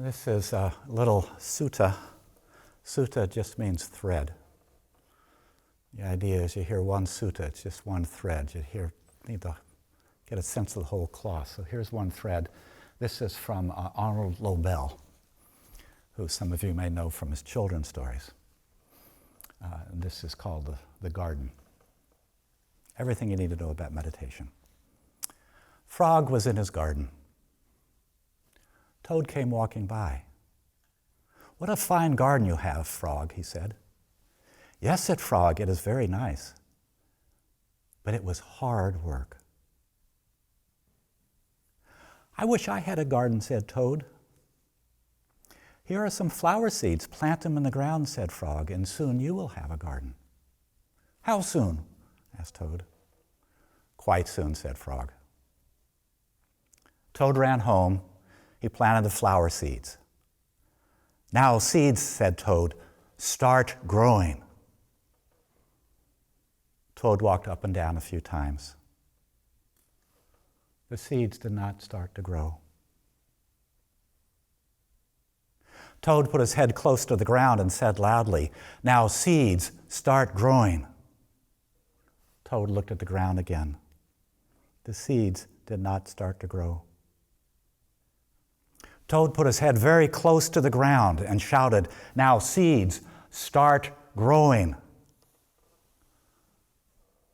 This is a little sutta. Sutta just means thread. The idea is you hear one sutta, it's just one thread. You need to get a sense of the whole cloth. So here's one thread. This is from Arnold Lobel, who some of you may know from his children's stories. And this is called the Garden. Everything you need to know about meditation. Frog was in his garden. Toad came walking by. "What a fine garden you have, Frog," he said. "Yes," said Frog, "it is very nice." But it was hard work. "I wish I had a garden," said Toad. "Here are some flower seeds. Plant them in the ground," said Frog, "and soon you will have a garden." "How soon?" asked Toad. "Quite soon," said Frog. Toad ran home. He planted the flower seeds. "Now, seeds," said Toad, "start growing." Toad walked up and down a few times. The seeds did not start to grow. Toad put his head close to the ground and said loudly, "Now, seeds, start growing." Toad looked at the ground again. The seeds did not start to grow. Toad put his head very close to the ground and shouted, "Now, seeds, start growing."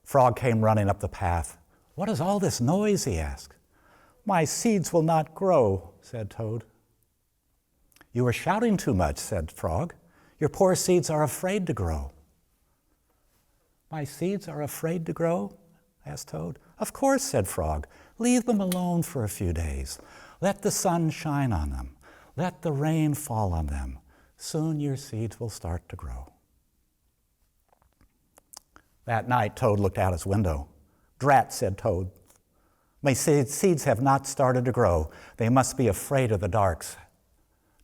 Frog came running up the path. "What is all this noise?" he asked. "My seeds will not grow," said Toad. "You are shouting too much," said Frog. "Your poor seeds are afraid to grow." "My seeds are afraid to grow?" asked Toad. "Of course," said Frog. "Leave them alone for a few days. Let the sun shine on them. Let the rain fall on them. Soon your seeds will start to grow." That night, Toad looked out his window. "Drat," said Toad. "My seeds have not started to grow. They must be afraid of the darks."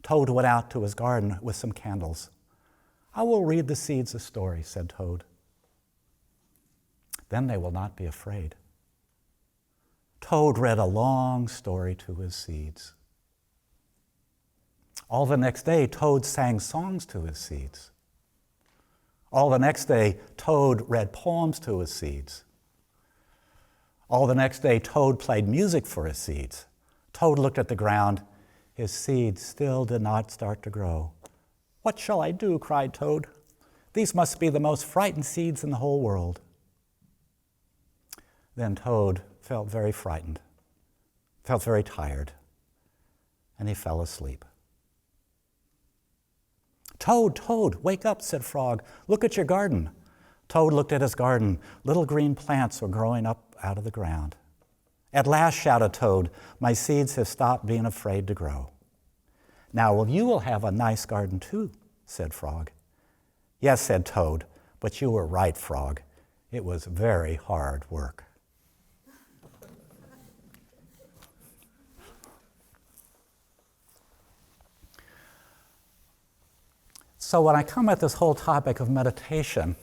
Toad went out to his garden with some candles. "I will read the seeds a story," said Toad. "Then they will not be afraid." Toad read a long story to his seeds. All the next day, Toad sang songs to his seeds. All the next day, Toad read poems to his seeds. All the next day, Toad played music for his seeds. Toad looked at the ground. His seeds still did not start to grow. "What shall I do?" cried Toad. "These must be the most frightened seeds in the whole world." Then Toad felt very frightened, felt very tired, and he fell asleep. "Toad, Toad, wake up," said Frog. "Look at your garden." Toad looked at his garden. Little green plants were growing up out of the ground. "At last," shouted Toad, "my seeds have stopped being afraid to grow." "Now, well, you will have a nice garden too," said Frog. "Yes," said Toad, "but you were right, Frog. It was very hard work." So when I come at this whole topic of meditation,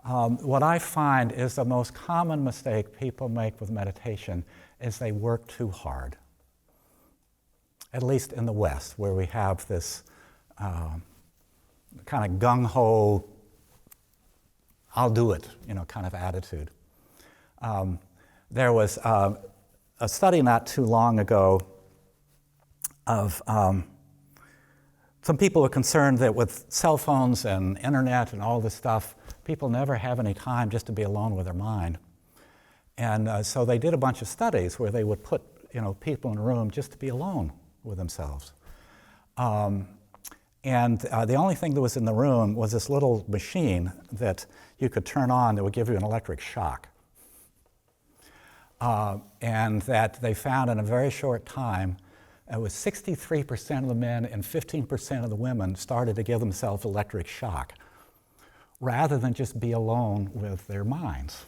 what I find is the most common mistake people make with meditation is they work too hard. At least in the West, where we have this kind of gung-ho, I'll do it, kind of attitude. There was a study not too long ago of some people were concerned that with cell phones and internet and all this stuff, people never have any time just to be alone with their mind. And so they did a bunch of studies where they would put people in a room just to be alone with themselves. And the only thing that was in the room was this little machine that you could turn on that would give you an electric shock. And that they found in a very short time, it was 63% of the men and 15% of the women started to give themselves electric shock rather than just be alone with their minds.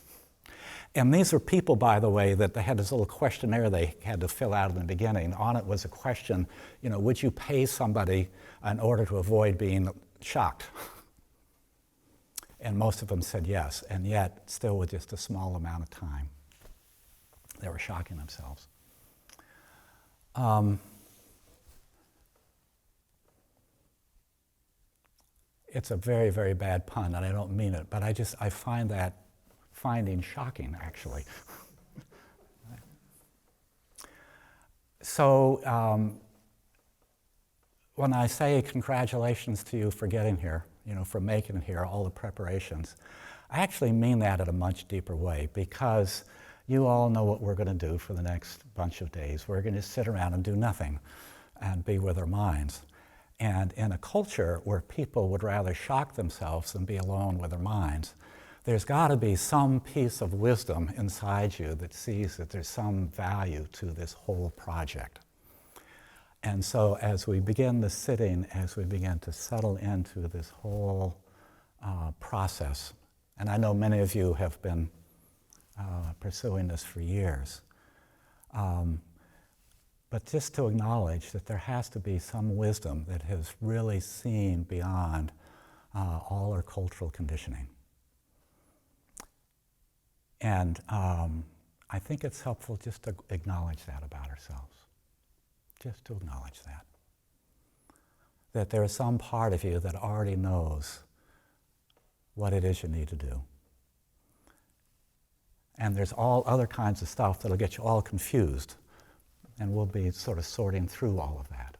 And these were people, by the way, that they had this little questionnaire they had to fill out in the beginning. On it was a question, would you pay somebody in order to avoid being shocked? And most of them said yes, and yet still with just a small amount of time, they were shocking themselves. It's a very, very bad pun, and I don't mean it, but I find that finding shocking, actually. So when I say congratulations to you for getting here, for making it here, all the preparations, I actually mean that in a much deeper way, because you all know what we're going to do for the next bunch of days. We're going to sit around and do nothing and be with our minds. And in a culture where people would rather shock themselves than be alone with their minds, there's got to be some piece of wisdom inside you that sees that there's some value to this whole project. And so as we begin the sitting, as we begin to settle into this whole process, and I know many of you have been pursuing this for years, but just to acknowledge that there has to be some wisdom that has really seen beyond all our cultural conditioning. And I think it's helpful just to acknowledge that about ourselves. Just to acknowledge that. That there is some part of you that already knows what it is you need to do. And there's all other kinds of stuff that'll get you all confused, and we'll be sort of sorting through all of that.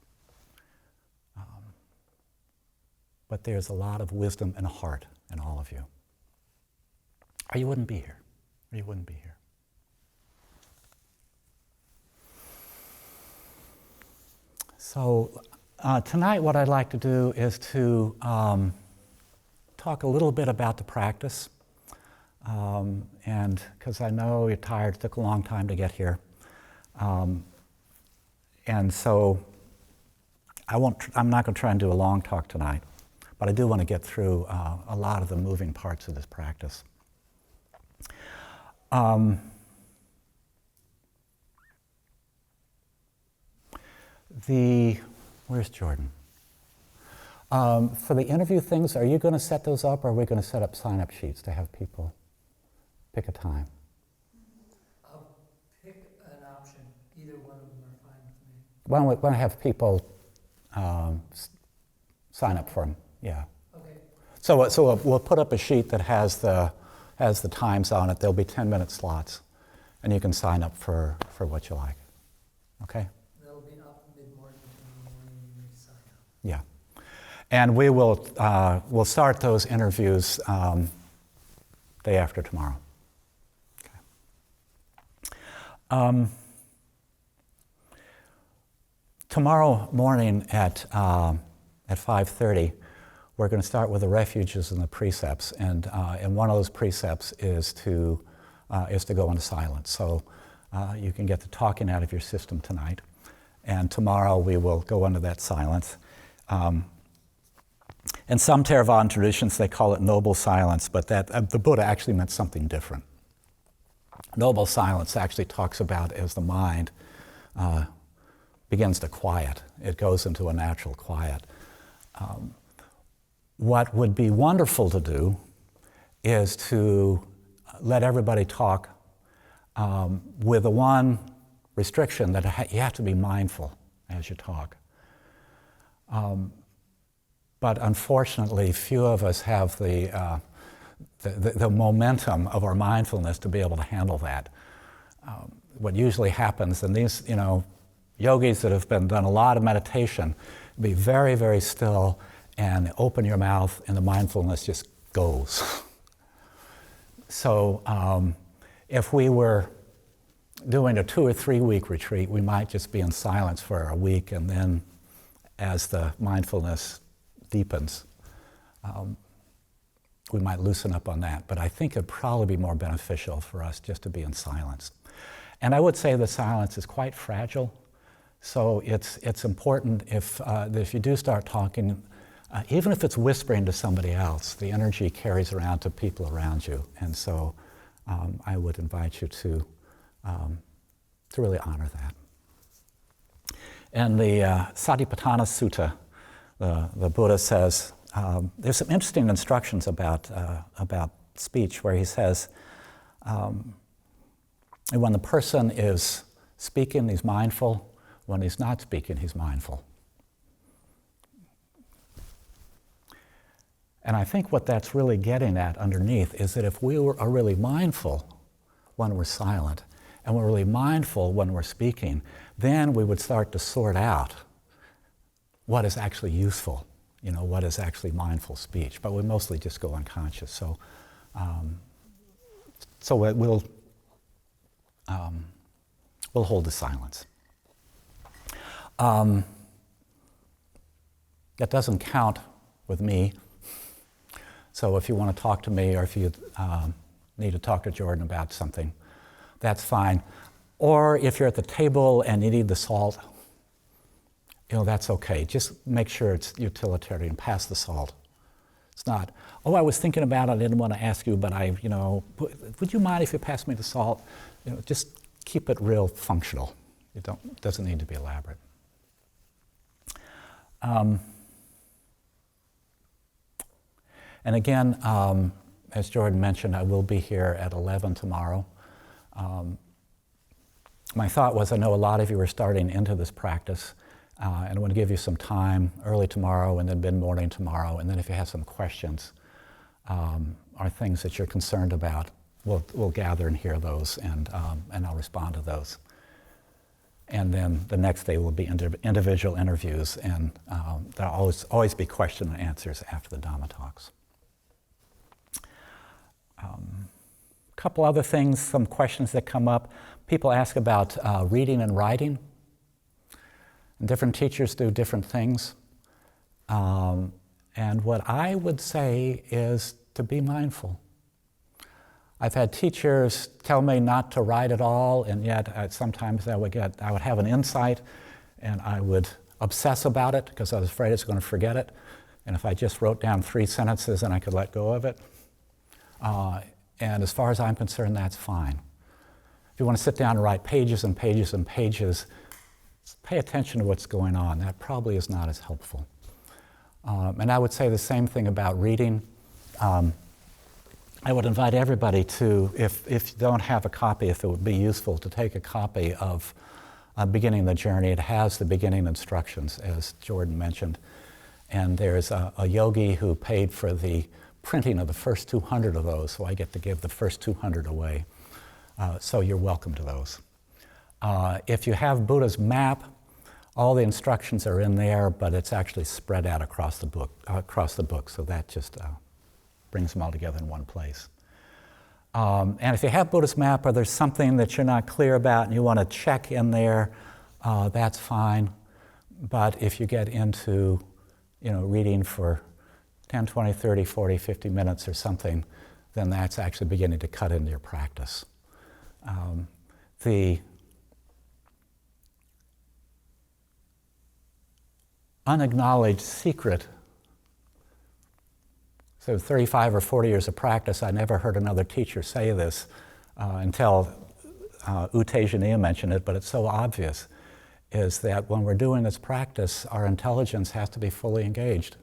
But there's a lot of wisdom and heart in all of you. Or you wouldn't be here. Or you wouldn't be here. So tonight what I'd like to do is to talk a little bit about the practice. And because I know you're tired, it took a long time to get here. And so I'm not going to try and do a long talk tonight, but I do want to get through a lot of the moving parts of this practice. Where's Jordan? For the interview things, are you going to set those up, or are we going to set up sign-up sheets to have people pick a time? I'll pick an option. Either one of them are fine with me. Why don't I have people sign up for them? Yeah. Okay. So we'll put up a sheet that has the times on it. There'll be 10-minute slots, and you can sign up for what you like. Okay? That'll be up mid-morning tomorrow morning. You may sign up. Yeah. And we'll start those interviews day after tomorrow. Okay. Tomorrow morning at 5:30, we're going to start with the refuges and the precepts, and one of those precepts is to go into silence. So you can get the talking out of your system tonight, and tomorrow we will go into that silence. In some Theravada traditions, they call it noble silence, but that the Buddha actually meant something different. Noble silence actually talks about as the mind begins to quiet. It goes into a natural quiet. What would be wonderful to do is to let everybody talk with the one restriction that you have to be mindful as you talk. But unfortunately, few of us have the momentum of our mindfulness to be able to handle that. What usually happens, and these, yogis that have done a lot of meditation, be very, very still and open your mouth, and the mindfulness just goes. So if we were doing a 2 or 3 week retreat, we might just be in silence for a week, and then as the mindfulness deepens, we might loosen up on that. But I think it'd probably be more beneficial for us just to be in silence. And I would say the silence is quite fragile, so it's important if you do start talking, even if it's whispering to somebody else, the energy carries around to people around you. And so I would invite you to really honor that. And the Satipatthana Sutta, the Buddha says, there's some interesting instructions about speech, where he says, when the person is speaking, he's mindful. When he's not speaking, he's mindful. And I think what that's really getting at underneath is that if we are really mindful when we're silent, and we're really mindful when we're speaking, then we would start to sort out what is actually useful, what is actually mindful speech. But we mostly just go unconscious. So we'll hold the silence. That doesn't count with me. So if you want to talk to me, or if you need to talk to Jordan about something, that's fine. Or if you're at the table and you need the salt, that's okay. Just make sure it's utilitarian. Pass the salt. It's not, I was thinking about it, I didn't want to ask you, but would you mind if you pass me the salt? Just keep it real functional. It doesn't need to be elaborate. And again, as Jordan mentioned, I will be here at 11 tomorrow. My thought was, I know a lot of you are starting into this practice, and I want to give you some time early tomorrow and then mid-morning tomorrow, and then if you have some questions or things that you're concerned about, we'll gather and hear those, and I'll respond to those. And then the next day will be individual interviews, and there'll always be question and answers after the Dhamma talks. A couple other things, some questions that come up. People ask about reading and writing. And different teachers do different things. And what I would say is to be mindful. I've had teachers tell me not to write at all, and yet sometimes I would have an insight, and I would obsess about it because I was afraid I was going to forget it. And if I just wrote down 3 sentences, then I could let go of it. And as far as I'm concerned, that's fine. If you want to sit down and write pages and pages and pages, pay attention to what's going on. That probably is not as helpful. And I would say the same thing about reading. I would invite everybody to, if you don't have a copy, if it would be useful to take a copy of Beginning the Journey. It has the beginning instructions, as Jordan mentioned. And there's a yogi who paid for the printing of the first 200 of those, so I get to give the first 200 away. So you're welcome to those. If you have Buddha's map, all the instructions are in there, but it's actually spread out across the book, so that just brings them all together in one place. And if you have Buddha's map, or there's something that you're not clear about and you want to check in there, that's fine. But if you get into reading for 10, 20, 30, 40, 50 minutes or something, then that's actually beginning to cut into your practice. The unacknowledged secret, so 35 or 40 years of practice, I never heard another teacher say this until U Tejaniya mentioned it, but it's so obvious, is that when we're doing this practice, our intelligence has to be fully engaged.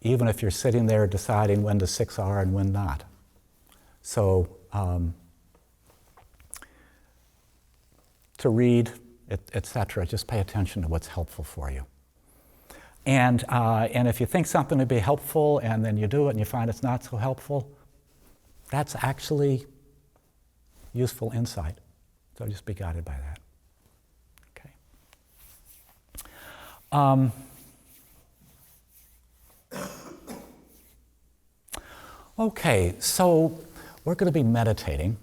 Even if you're sitting there deciding when to 6R and when not. So to read, etc., just pay attention to what's helpful for you. And if you think something would be helpful and then you do it and you find it's not so helpful, that's actually useful insight. So just be guided by that. Okay. Okay, so we're going to be meditating.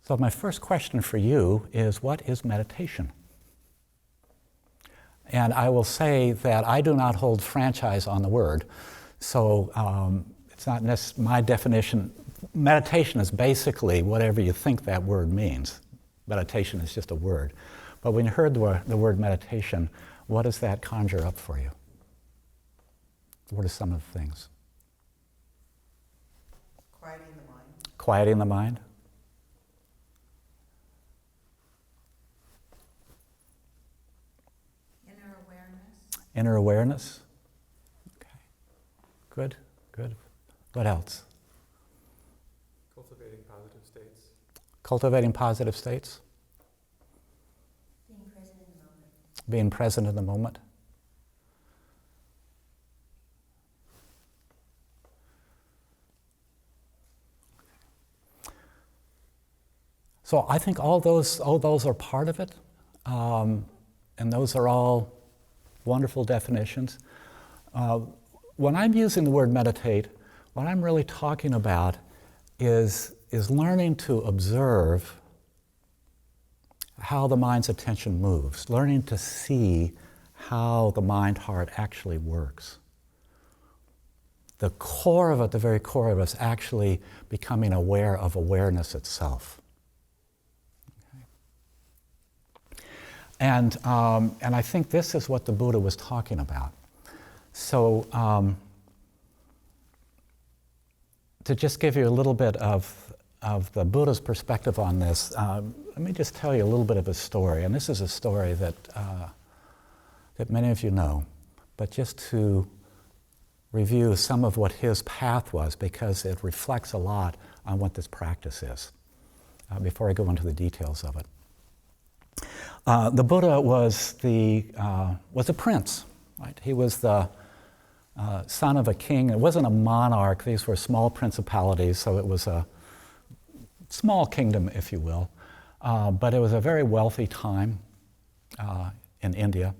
So my first question for you is, what is meditation? And I will say that I do not hold franchise on the word, so it's not my definition. Meditation is basically whatever you think that word means. Meditation is just a word. But when you heard the word meditation, what does that conjure up for you? What are some of the things? Quieting the mind. Quieting the mind? Inner awareness. Inner awareness? Okay. Good, good. What else? Cultivating positive states. Cultivating positive states? Being present in the moment. Being present in the moment? So I think all those are part of it, and those are all wonderful definitions. When I'm using the word meditate, what I'm really talking about is learning to observe how the mind's attention moves, learning to see how the mind-heart actually works. The core of it, the very core of it, is actually becoming aware of awareness itself. Okay. And I think this is what the Buddha was talking about. So, to just give you a little bit of the Buddha's perspective on this, let me just tell you a little bit of his story. And this is a story that many of you know, but just to review some of what his path was, because it reflects a lot on what this practice is, before I go into the details of it. The Buddha was a prince, right? He was the son of a king. It wasn't a monarch. These were small principalities, so it was a small kingdom, if you will. But it was a very wealthy time in India.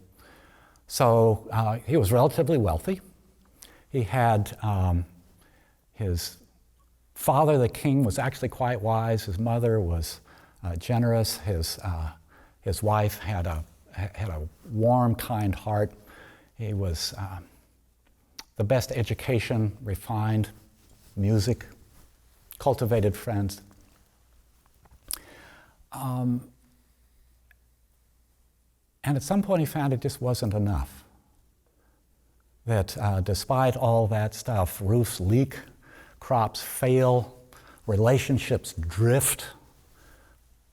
So he was relatively wealthy. He had his father, the king, was actually quite wise. His mother was generous. His wife had a warm, kind heart. He was the best education, refined music, cultivated friends. And at some point he found it just wasn't enough. That despite all that stuff, roofs leak, crops fail, relationships drift,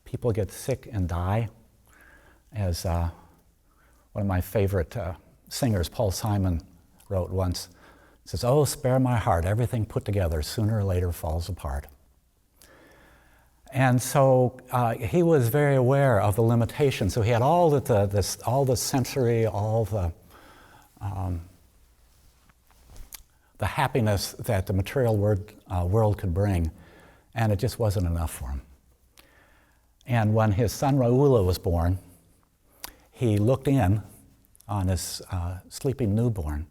people get sick and die. As one of my favorite singers, Paul Simon, wrote once, it says, "Oh, spare my heart, everything put together sooner or later falls apart." And so he was very aware of the limitations. So he had all the sensory, all the happiness that the material world could bring, and it just wasn't enough for him. And when his son Rahula was born, he looked in on his sleeping newborn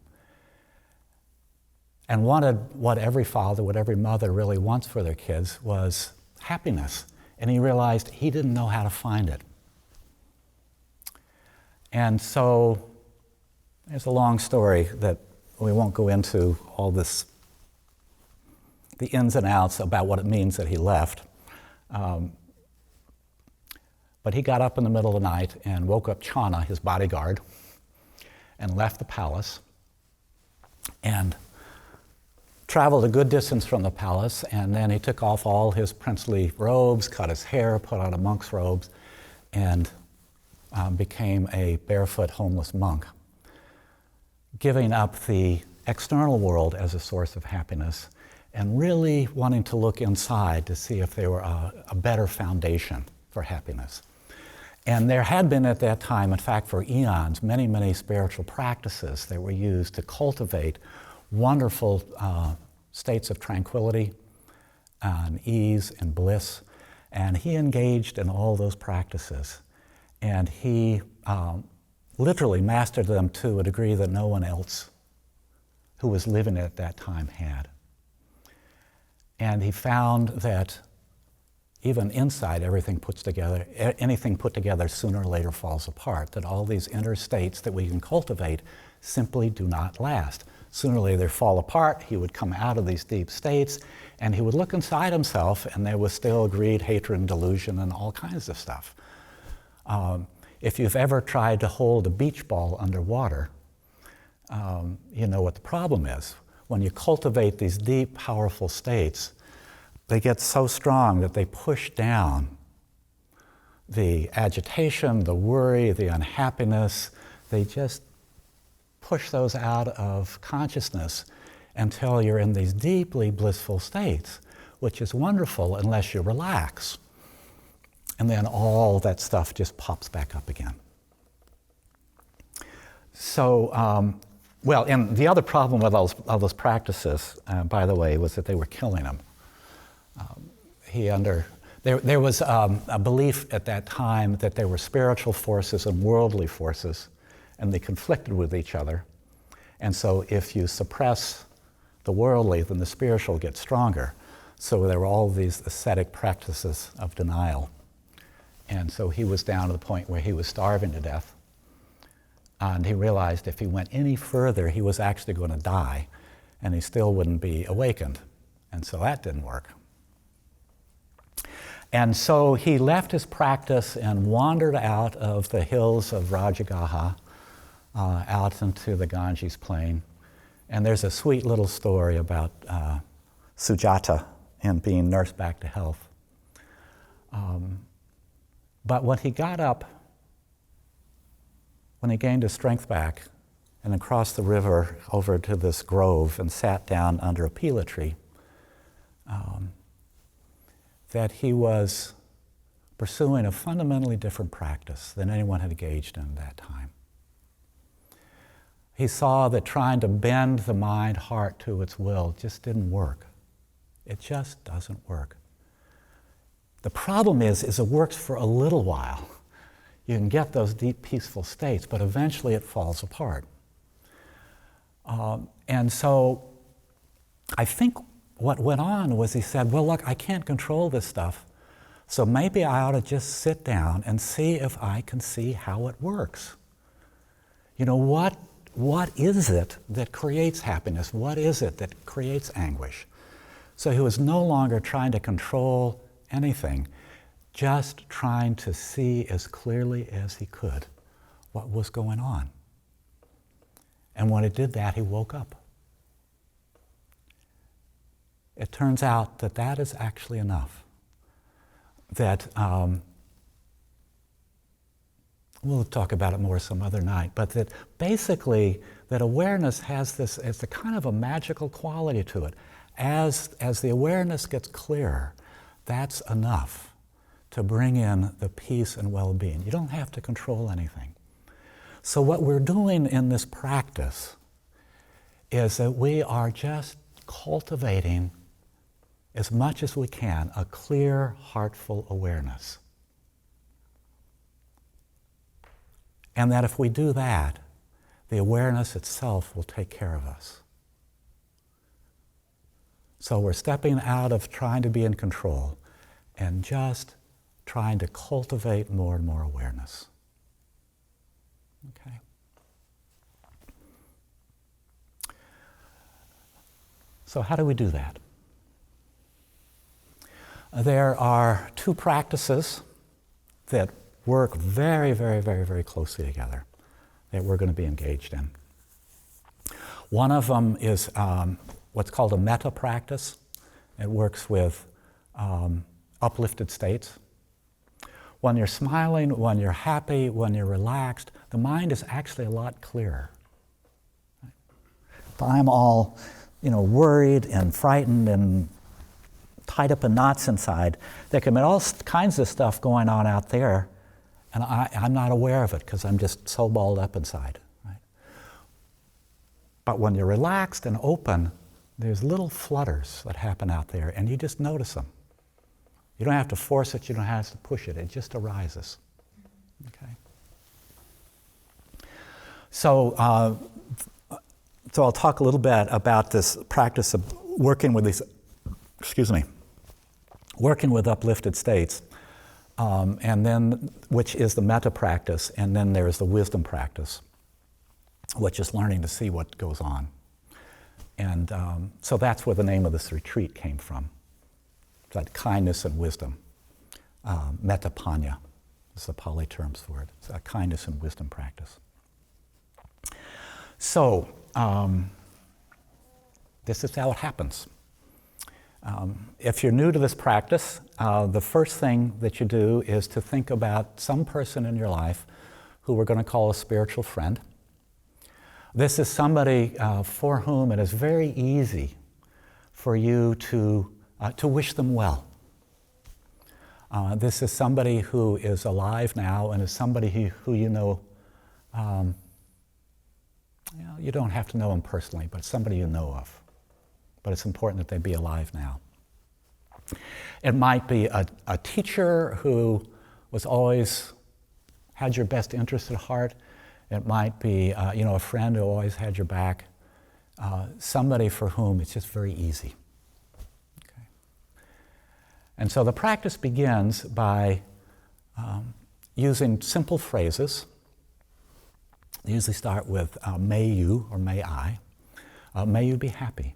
and wanted what every father, what every mother really wants for their kids, was happiness. And he realized he didn't know how to find it. And so there's a long story that we won't go into all this, the ins and outs about what it means that he left. But he got up in the middle of the night and woke up Chana, his bodyguard, and left the palace and traveled a good distance from the palace, and then he took off all his princely robes, cut his hair, put on a monk's robes, and became a barefoot homeless monk, giving up the external world as a source of happiness and really wanting to look inside to see if there were a better foundation for happiness. And there had been at that time, in fact for eons, many, many spiritual practices that were used to cultivate wonderful states of tranquility and ease and bliss. And he engaged in all those practices. And he literally mastered them to a degree that no one else who was living at that time had. And he found that even inside anything put together sooner or later falls apart, that all these inner states that we can cultivate simply do not last. Sooner or later they fall apart. He would come out of these deep states and he would look inside himself and there was still greed, hatred, and delusion and all kinds of stuff. If you've ever tried to hold a beach ball underwater, you know what the problem is. When you cultivate these deep, powerful states, they get so strong that they push down the agitation, the worry, the unhappiness. They just push those out of consciousness until you're in these deeply blissful states, which is wonderful unless you relax. And then all that stuff just pops back up again. So, and the other problem with all those practices, by the way, was that they were killing him. There was a belief at that time that there were spiritual forces and worldly forces, and they conflicted with each other. And so if you suppress the worldly, then the spiritual gets stronger. So there were all these ascetic practices of denial. And so he was down to the point where he was starving to death. And he realized if he went any further, he was actually going to die, and he still wouldn't be awakened. And so that didn't work. And so he left his practice and wandered out of the hills of Rajagaha, out into the Ganges plain. And there's a sweet little story about Sujata and being nursed back to health. But when he got up, when he gained his strength back and then crossed the river over to this grove and sat down under a pila tree, that he was pursuing a fundamentally different practice than anyone had engaged in at that time. He saw that trying to bend the mind, heart to its will just didn't work. It just doesn't work. The problem is it works for a little while. You can get those deep, peaceful states, but eventually it falls apart. And so I think what went on was he said, well, look, I can't control this stuff, so maybe I ought to just sit down and see if I can see how it works. You know, what is it that creates happiness? What is it that creates anguish? So he was no longer trying to control anything, just trying to see as clearly as he could what was going on. And when he did that, he woke up. It turns out that that is actually enough. That, we'll talk about it more some other night, but that basically that awareness has this, it's a kind of a magical quality to it. As the awareness gets clearer, that's enough to bring in the peace and well-being. You don't have to control anything. So what we're doing in this practice is that we are just cultivating as much as we can a clear, heartful awareness. And that if we do that, the awareness itself will take care of us. So we're stepping out of trying to be in control and just trying to cultivate more and more awareness. Okay? So how do we do that? There are two practices that work very, very, very, very closely together that we're going to be engaged in. One of them is what's called a Metta practice. It works with uplifted states. When you're smiling, when you're happy, when you're relaxed, the mind is actually a lot clearer. If I'm all, worried and frightened and tied up in knots inside, there can be all kinds of stuff going on out there, and I'm not aware of it because I'm just so balled up inside. Right? But when you're relaxed and open, there's little flutters that happen out there, and you just notice them. You don't have to force it, you don't have to push it, it just arises. Okay? So I'll talk a little bit about this practice of working with these, working with uplifted states, and then, which is the Metta practice, and then there's the wisdom practice, which is learning to see what goes on. And so that's where the name of this retreat came from. That kindness and wisdom. Metta Panya is the Pali terms for it. It's a kindness and wisdom practice. So, this is how it happens. If you're new to this practice, the first thing that you do is to think about some person in your life who we're going to call a spiritual friend. This is somebody for whom it is very easy for you to wish them well. This is somebody who is alive now and is somebody who you know, you don't have to know him personally, but somebody you know of. But it's important that they be alive now. It might be a teacher who was always had your best interest at heart. It might be a friend who always had your back. Somebody for whom it's just very easy. Okay. And so the practice begins by using simple phrases. They usually start with may you or may I. May you be happy.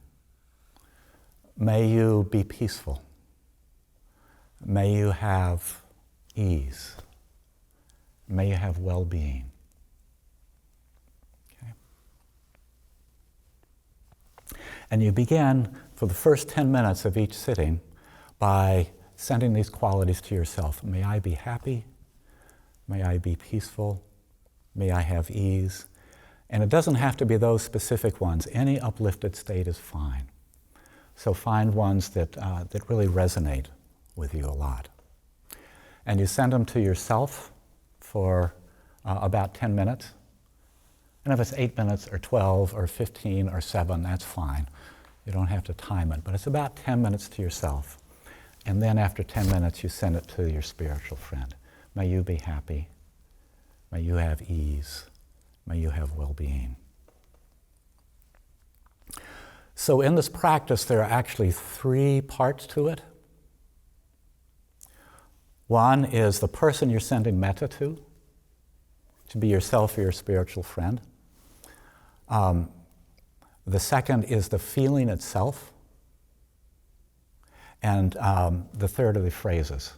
May you be peaceful. May you have ease. May you have well-being. Okay. And you begin for the first 10 minutes of each sitting by sending these qualities to yourself. May I be happy. May I be peaceful. May I have ease. And it doesn't have to be those specific ones. Any uplifted state is fine. So find ones that really resonate with you a lot. And you send them to yourself for about 10 minutes. And if it's 8 minutes or 12 or 15 or 7, that's fine. You don't have to time it. But it's about 10 minutes to yourself. And then after 10 minutes, you send it to your spiritual friend. May you be happy. May you have ease. May you have well-being. So in this practice, there are actually 3 parts to it. One is the person you're sending metta to be yourself or your spiritual friend. The second is the feeling itself. And the third are the phrases.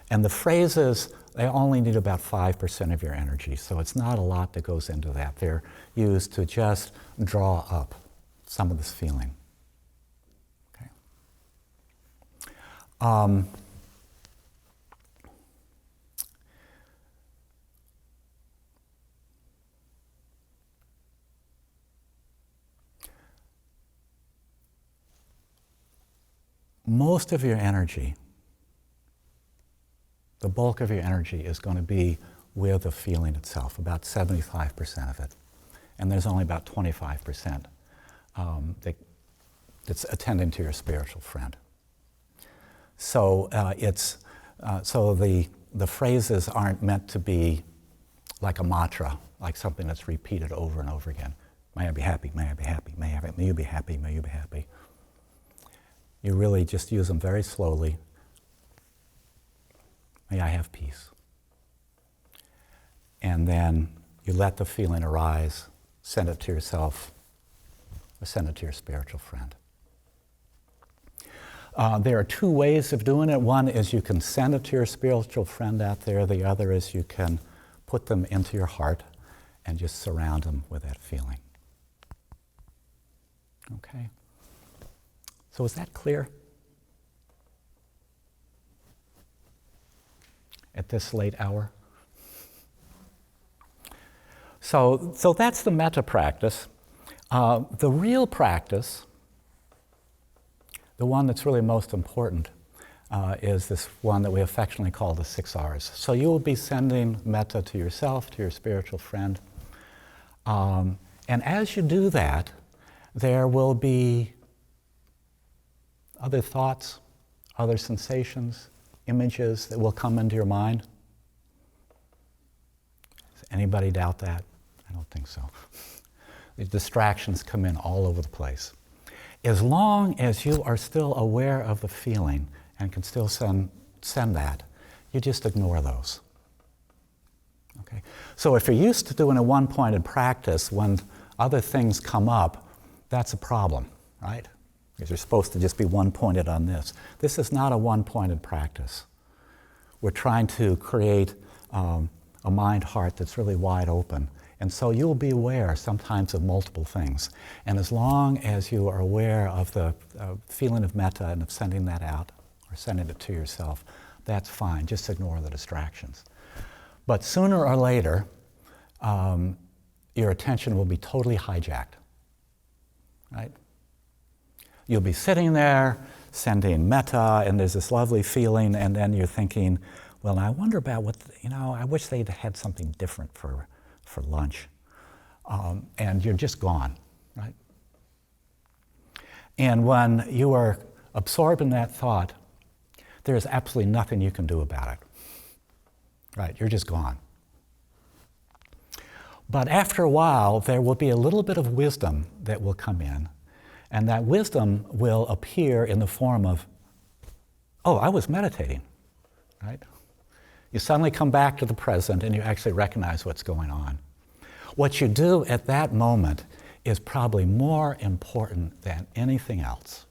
And the phrases, they only need about 5% of your energy, so it's not a lot that goes into that. They're used to just draw up some of this feeling. Okay. Most of your energy, the bulk of your energy is going to be with the feeling itself, about 75% of it. And there's only about 25% that's attending to your spiritual friend. So the phrases aren't meant to be like a mantra, like something that's repeated over and over again. May I be happy, may I be happy, may you be happy, may you be happy. You really just use them very slowly. May I have peace. And then you let the feeling arise, send it to yourself, or send it to your spiritual friend. There are 2 ways of doing it. One is you can send it to your spiritual friend out there. The other is you can put them into your heart and just surround them with that feeling. Okay? So is that clear? At this late hour? So that's the metta practice. The real practice, the one that's really most important, is this one that we affectionately call the 6 R's. So you will be sending metta to yourself, to your spiritual friend. And as you do that, there will be other thoughts, other sensations, images that will come into your mind. Does anybody doubt that? I don't think so. The distractions come in all over the place. As long as you are still aware of the feeling and can still send that, you just ignore those. Okay? So if you're used to doing a one-pointed practice, when other things come up, that's a problem, right? Because you're supposed to just be one-pointed on this. This is not a one-pointed practice. We're trying to create a mind-heart that's really wide open. And so you'll be aware sometimes of multiple things. And as long as you are aware of the feeling of metta and of sending that out, or sending it to yourself, that's fine. Just ignore the distractions. But sooner or later, your attention will be totally hijacked, right? You'll be sitting there, sending metta, and there's this lovely feeling, and then you're thinking, well, I wonder about what, I wish they'd had something different for lunch. And you're just gone, right? And when you are absorbed in that thought, there is absolutely nothing you can do about it. Right? You're just gone. But after a while, there will be a little bit of wisdom that will come in, and that wisdom will appear in the form of, oh, I was meditating, right? You suddenly come back to the present and you actually recognize what's going on. What you do at that moment is probably more important than anything else.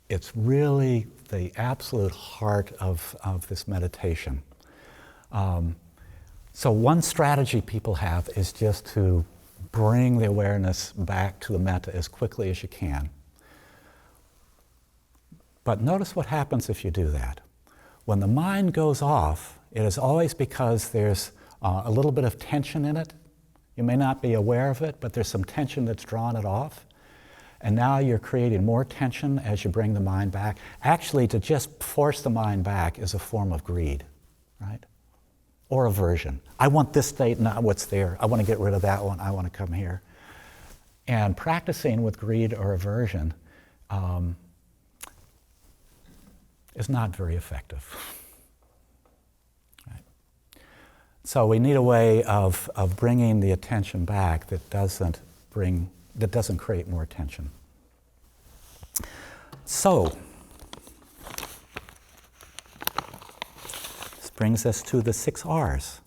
It's really the absolute heart of this meditation. So one strategy people have is just to bring the awareness back to the metta as quickly as you can. But notice what happens if you do that. When the mind goes off, it is always because there's a little bit of tension in it. You may not be aware of it, but there's some tension that's drawn it off. And now you're creating more tension as you bring the mind back. Actually, to just force the mind back is a form of greed, right? Or aversion. I want this state, not what's there. I want to get rid of that one. I want to come here. And practicing with greed or aversion is not very effective. Right? So we need a way of bringing the attention back that doesn't create more tension. So, this brings us to the 6 R's.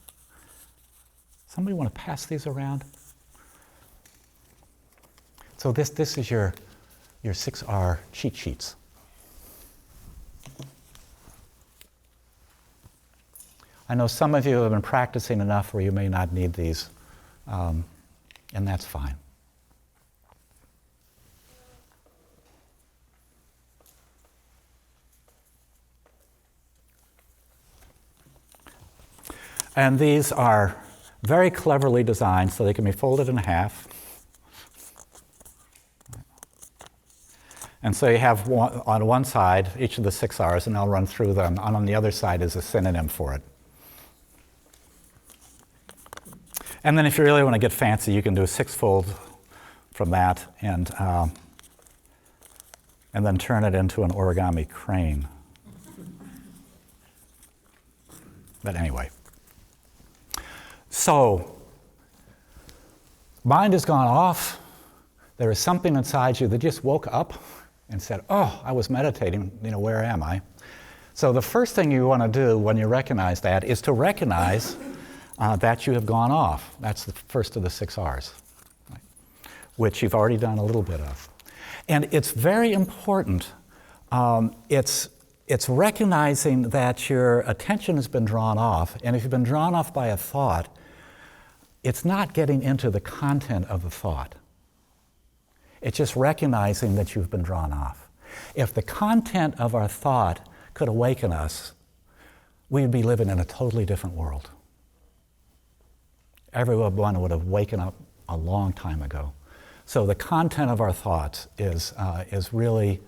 Somebody want to pass these around? So this is your 6R cheat sheets. I know some of you have been practicing enough where you may not need these, and that's fine. And these are very cleverly designed so they can be folded in half. And so you have on one side each of the 6 R's, and I'll run through them, and on the other side is a synonym for it. And then if you really want to get fancy, you can do a 6-fold from that and then turn it into an origami crane. But anyway. So, mind has gone off. There is something inside you that just woke up and said, oh, I was meditating, where am I? So the first thing you want to do when you recognize that is to recognize that you have gone off. That's the first of the 6 R's, right? Which you've already done a little bit of. And it's very important. It's recognizing that your attention has been drawn off, and if you've been drawn off by a thought, it's not getting into the content of the thought. It's just recognizing that you've been drawn off. If the content of our thought could awaken us, we'd be living in a totally different world. Everyone would have waken up a long time ago. So the content of our thoughts is really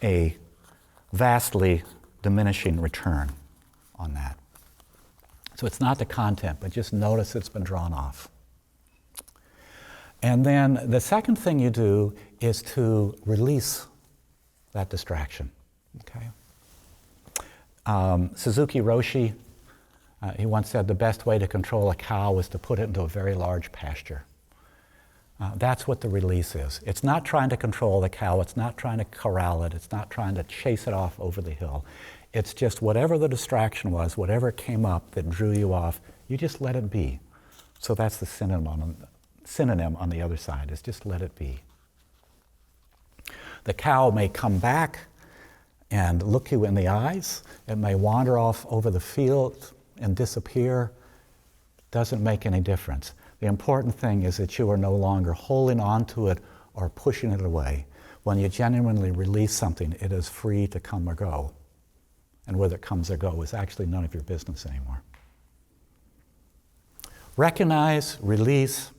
a vastly diminishing return on that. So it's not the content, but just notice it's been drawn off. And then the second thing you do is to release that distraction. Okay? Suzuki Roshi, he once said the best way to control a cow was to put it into a very large pasture. That's what the release is. It's not trying to control the cow, it's not trying to corral it, it's not trying to chase it off over the hill. It's just whatever the distraction was, whatever came up that drew you off, you just let it be. So that's the synonym on the other side, is just let it be. The cow may come back and look you in the eyes. It may wander off over the field and disappear. Doesn't make any difference. The important thing is that you are no longer holding on to it or pushing it away. When you genuinely release something, it is free to come or go. And whether it comes or goes is actually none of your business anymore. Recognize, release.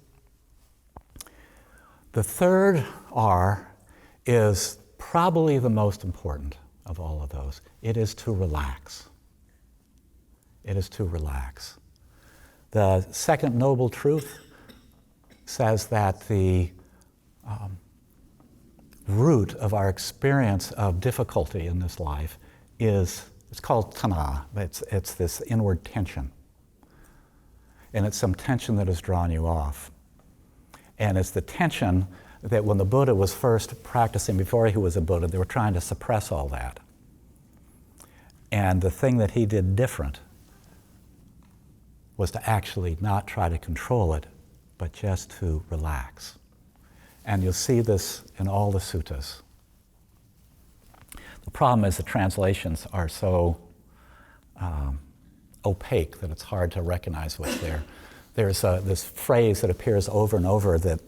The third R is probably the most important of all of those. It is to relax. It is to relax. The second noble truth says that the root of our experience of difficulty in this life is, it's called tana. It's this inward tension. And it's some tension that has drawn you off. And it's the tension that when the Buddha was first practicing, before he was a Buddha, they were trying to suppress all that. And the thing that he did different was to actually not try to control it, but just to relax. And you'll see this in all the suttas. The problem is the translations are so opaque that it's hard to recognize what's there. There's this phrase that appears over and over that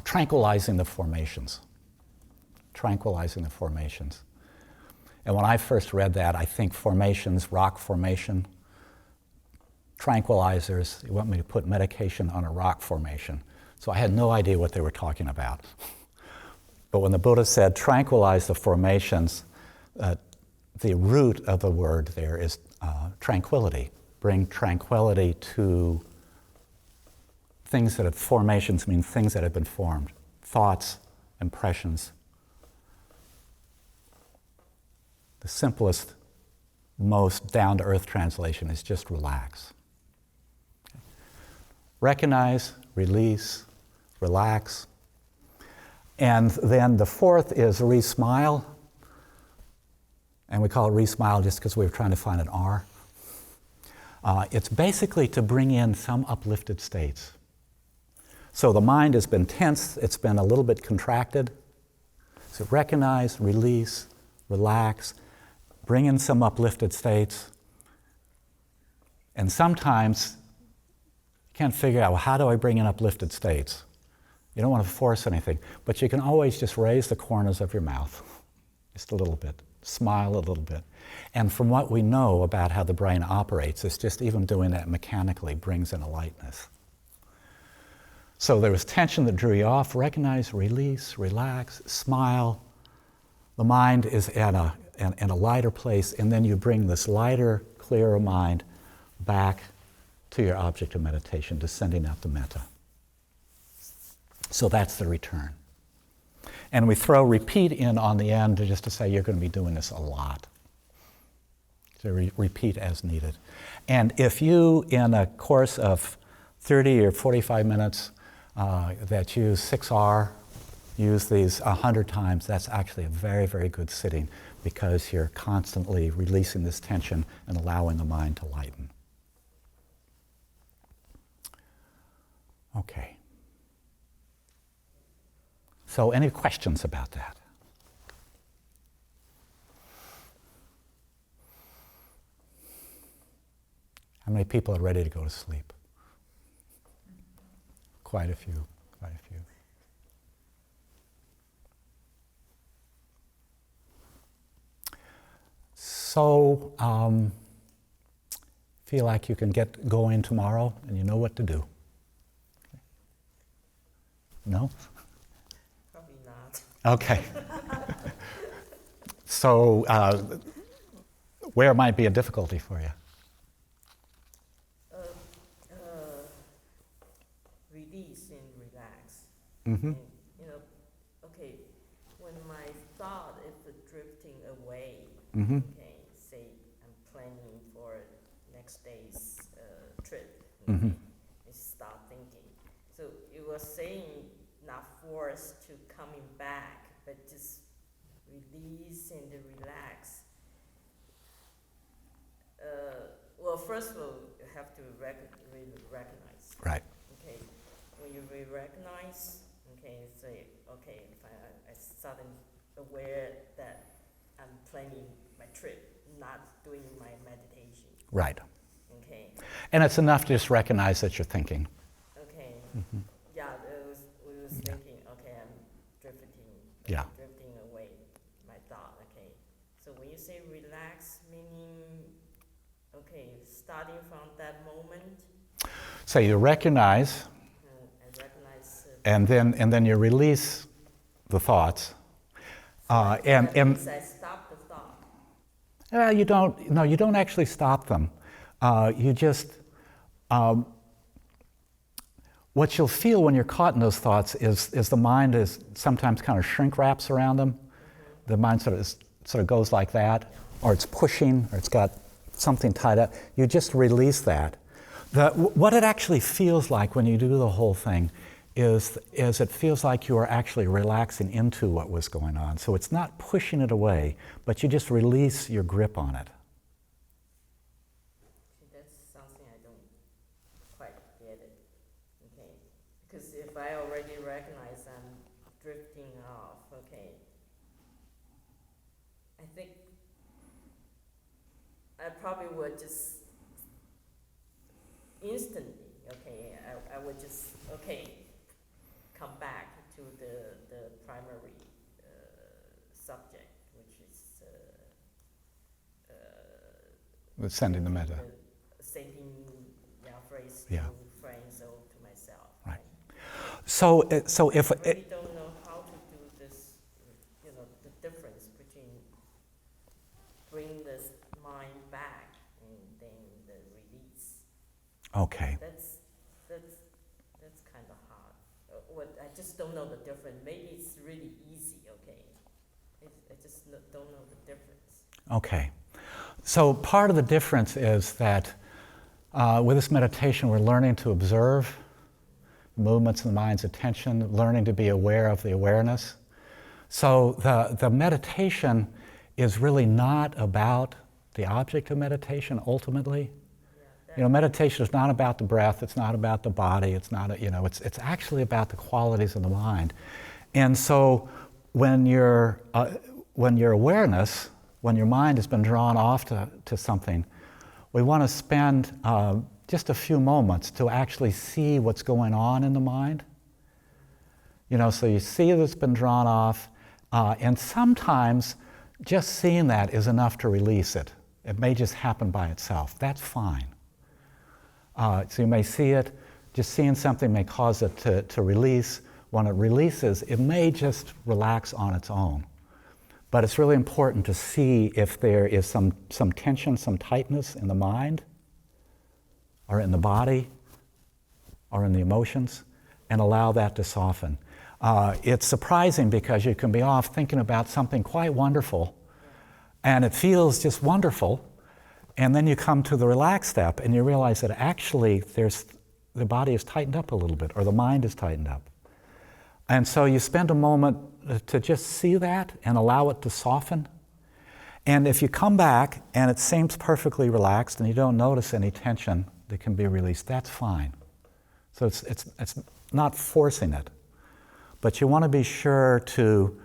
tranquilizing the formations. Tranquilizing the formations. And when I first read that, I think formations, rock formation, tranquilizers, you want me to put medication on a rock formation. So I had no idea what they were talking about. But when the Buddha said tranquilize the formations, the root of the word there is tranquility. Bring tranquility to things that have formations, mean things that have been formed, thoughts, impressions. The simplest, most down-to-earth translation is just relax. Recognize, release, relax. And then the fourth is re-smile. And we call it re-smile just because we were trying to find an R. It's basically to bring in some uplifted states. So the mind has been tense, it's been a little bit contracted. So recognize, release, relax, bring in some uplifted states. And sometimes you can't figure out, well, how do I bring in uplifted states? You don't want to force anything, but you can always just raise the corners of your mouth, just a little bit, smile a little bit. And from what we know about how the brain operates, it's just even doing that mechanically brings in a lightness. So there was tension that drew you off. Recognize, release, relax, smile. The mind is in a lighter place, and then you bring this lighter, clearer mind back to your object of meditation, descending out to metta. So that's the return. And we throw repeat in on the end just to say you're going to be doing this a lot. So repeat as needed. And if you, in a course of 30 or 45 minutes that use 6R, use these 100 times, that's actually a very, very good sitting because you're constantly releasing this tension and allowing the mind to lighten. Okay. So any questions about that? How many people are ready to go to sleep? Quite a few, quite a few. So, feel like you can get going tomorrow and you know what to do. No? Probably not. Okay. So, where might be a difficulty for you? Release and relax. Mm-hmm. And, okay, when my thought is drifting away, Mm-hmm. okay, say I'm planning for next day's trip, Mm-hmm. I start thinking. So you were saying not forced to coming back, but just release and relax. Well, first of all, you have to recognize. Right. Okay, when you recognize, okay, say, okay, if I suddenly aware that I'm planning my trip, not doing my meditation. Right. Okay. And it's enough to just recognize that you're thinking. Okay. Mm-hmm. Yeah, we was thinking, okay, I'm drifting. Yeah. Drifting away, my thought. Okay. So when you say relax, meaning, okay, starting from that moment. So you recognize, I recognize. and then you release the thoughts. And I stop the thought. you don't actually stop them. You just, what you'll feel when you're caught in those thoughts is the mind is sometimes kind of shrink wraps around them. The mind sort of goes like that, or it's pushing, or it's got something tied up. You just release that. What it actually feels like when you do the whole thing is it feels like you are actually relaxing into what was going on. So it's not pushing it away, but you just release your grip on it. That's something I don't quite get it. Okay, because if I already recognize I'm drifting off, okay, I think I probably would just instantly, okay, I would just, okay, come back to the primary subject, which is Sending the metta. Saying phrase Yeah. to friends or to myself. Right. So if I really don't know how to do this, the difference between bring this mind back and then the release. okay. That's kind of hard. I just don't know the difference. Maybe it's really easy, okay? I just don't know the difference. Okay. So part of the difference is that with this meditation, we're learning to observe movements of the mind's attention, learning to be aware of the awareness. So the meditation is really not about the object of meditation ultimately. Meditation is not about the breath, it's not about the body, it's not, it's actually about the qualities of the mind. And so when your awareness, when your mind has been drawn off to something, we want to spend just a few moments to actually see what's going on in the mind. So you see that it's been drawn off, and sometimes just seeing that is enough to release it. It may just happen by itself. That's fine. So you may see it, just seeing something may cause it to release. When it releases, it may just relax on its own. But it's really important to see if there is some tension, some tightness in the mind, or in the body, or in the emotions, and allow that to soften. It's surprising because you can be off thinking about something quite wonderful, and it feels just wonderful, and then you come to the relax step and you realize that actually the body is tightened up a little bit, or the mind is tightened up. And so you spend a moment to just see that and allow it to soften. And if you come back and it seems perfectly relaxed and you don't notice any tension that can be released, that's fine. So it's not forcing it. But you want to be sure to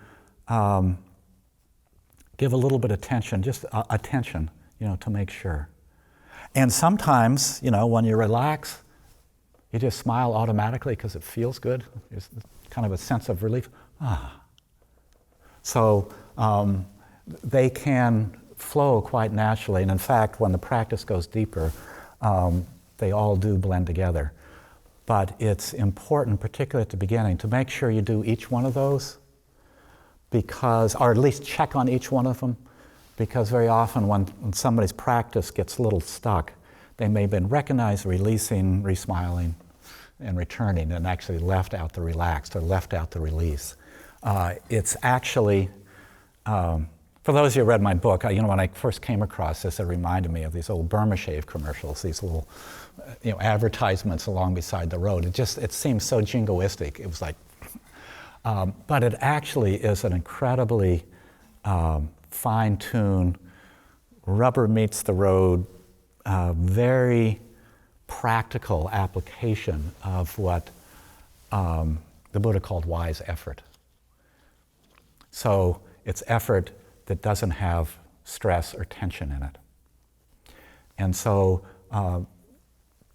give a little bit of attention, just attention, to make sure. And sometimes, when you relax, you just smile automatically because it feels good. There's kind of a sense of relief. So they can flow quite naturally. And in fact, when the practice goes deeper, they all do blend together. But it's important, particularly at the beginning, to make sure you do each one of those, or at least check on each one of them, because very often when somebody's practice gets a little stuck, they may have been recognized, releasing, resmiling, and returning, and actually left out the relaxed or left out the release. It's actually, for those of you who read my book, when I first came across this, it reminded me of these old Burma Shave commercials, these little advertisements along beside the road. It seems so jingoistic. It was like, but it actually is an incredibly fine-tuned, rubber meets the road, very practical application of what the Buddha called wise effort. So it's effort that doesn't have stress or tension in it. And so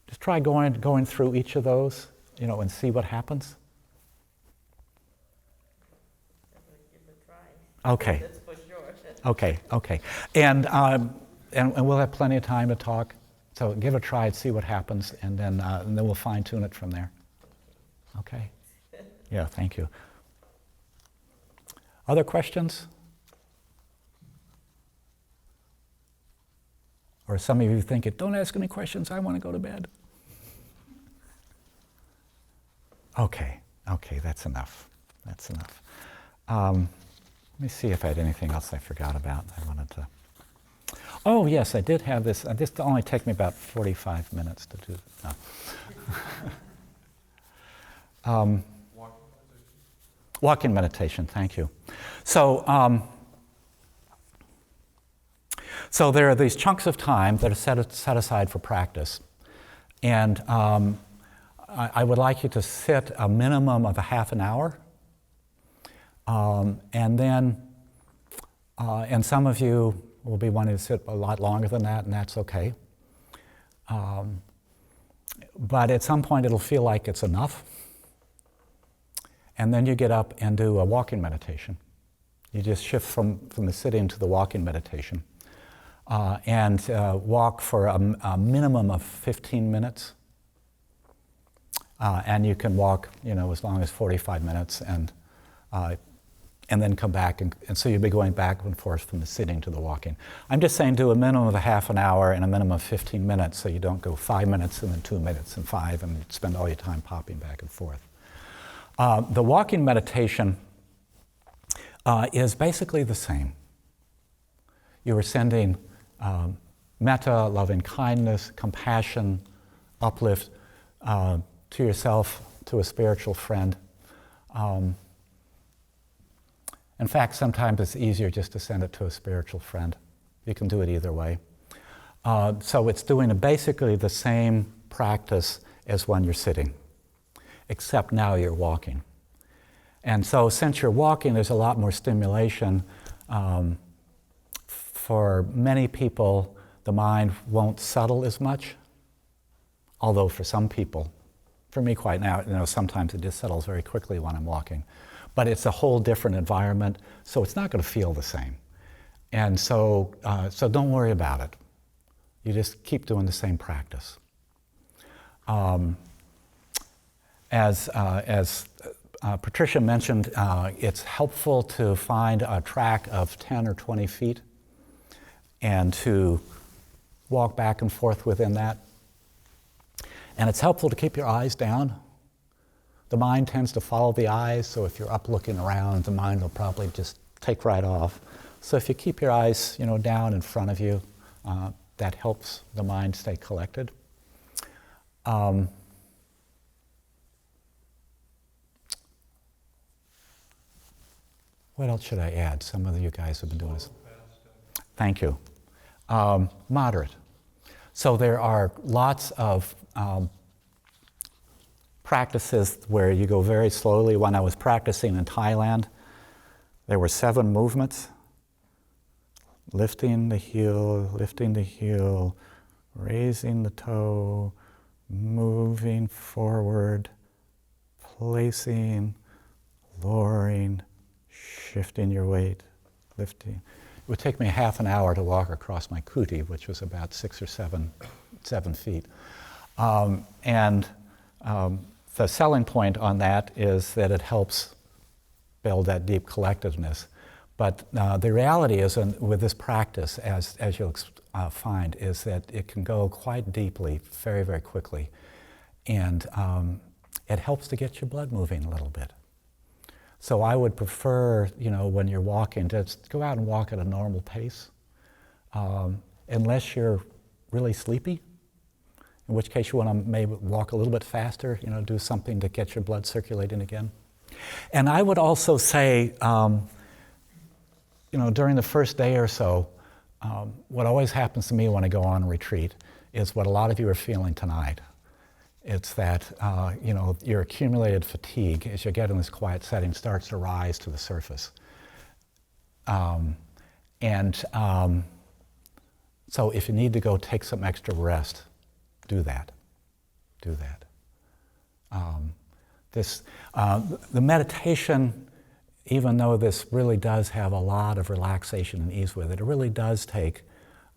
just try going through each of those, and see what happens. Give it a try. Okay. That's for sure. Okay. And we'll have plenty of time to talk. So give it a try and see what happens, and then we'll fine-tune it from there. Okay? Yeah, thank you. Other questions? Or some of you think, don't ask any questions, I want to go to bed. Okay, that's enough. That's enough. Let me see if I had anything else I forgot about. I wanted to. Oh yes, I did have this. This only take me about 45 minutes to do. No. Walking meditation. Thank you. So, so there are these chunks of time that are set aside for practice, and I would like you to sit a minimum of a half an hour, and then, and some of you will be wanting to sit a lot longer than that, and that's okay. But at some point it'll feel like it's enough, and then you get up and do a walking meditation. You just shift from the sitting to the walking meditation, and walk for a minimum of 15 minutes. And you can walk, as long as 45 minutes, and then come back, and so you'll be going back and forth from the sitting to the walking. I'm just saying do a minimum of a half an hour and a minimum of 15 minutes, so you don't go 5 minutes and then 2 minutes and 5, and spend all your time popping back and forth. The walking meditation is basically the same. You are sending metta, loving kindness, compassion, uplift to yourself, to a spiritual friend. In fact, sometimes it's easier just to send it to a spiritual friend. You can do it either way. So it's doing basically the same practice as when you're sitting, except now you're walking. And so since you're walking, there's a lot more stimulation. For many people, the mind won't settle as much, although for some people, for me quite now, sometimes it just settles very quickly when I'm walking. But it's a whole different environment, so it's not going to feel the same. And so don't worry about it. You just keep doing the same practice. As Patricia mentioned, it's helpful to find a track of 10 or 20 feet and to walk back and forth within that. And it's helpful to keep your eyes down. The mind tends to follow the eyes, so if you're up looking around, the mind will probably just take right off. So if you keep your eyes, down in front of you, that helps the mind stay collected. What else should I add? Some of you guys have been doing this. Thank you. Moderate. So there are lots of practices where you go very slowly. When I was practicing in Thailand, there were 7 movements. Lifting the heel, raising the toe, moving forward, placing, lowering, shifting your weight, lifting. It would take me half an hour to walk across my kuti, which was about 6 or 7 feet. The selling point on that is that it helps build that deep collectiveness. But the reality is, with this practice, as you'll find, is that it can go quite deeply, very, very quickly. And it helps to get your blood moving a little bit. So I would prefer, when you're walking, just go out and walk at a normal pace, unless you're really sleepy, in which case you want to maybe walk a little bit faster, do something to get your blood circulating again. And I would also say, during the first day or so, what always happens to me when I go on a retreat is what a lot of you are feeling tonight. It's that, your accumulated fatigue as you get in this quiet setting starts to rise to the surface. So if you need to go take some extra rest, do that. The meditation, even though this really does have a lot of relaxation and ease with it, it really does take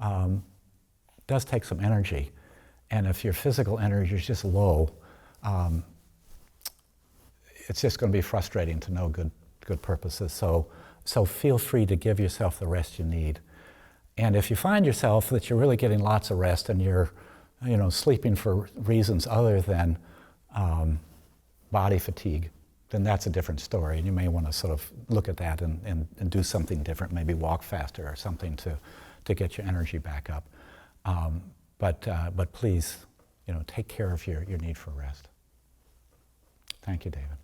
some energy. And if your physical energy is just low, it's just going to be frustrating to no good purposes. So feel free to give yourself the rest you need. And if you find yourself that you're really getting lots of rest and you're sleeping for reasons other than body fatigue, then that's a different story. And you may want to sort of look at that and do something different, maybe walk faster or something to get your energy back up. But please, take care of your need for rest. Thank you, David.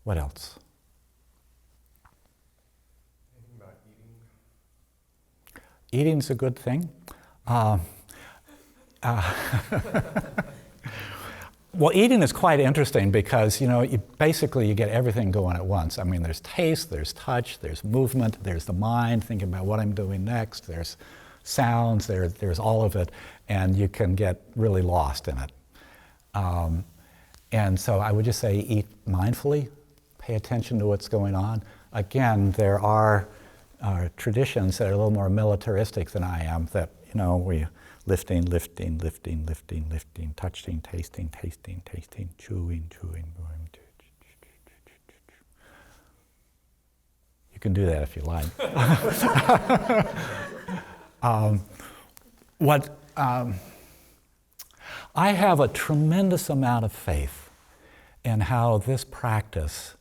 What else? Anything about eating? Eating's a good thing. Well, eating is quite interesting because, basically you get everything going at once. I mean, there's taste, there's touch, there's movement, there's the mind thinking about what I'm doing next, there's sounds, there's all of it, and you can get really lost in it. And so I would just say eat mindfully, pay attention to what's going on. Again, there are traditions that are a little more militaristic than I am, that, we lifting, touching, tasting, chewing. You can do that if you like. I have a tremendous amount of faith in how this practice,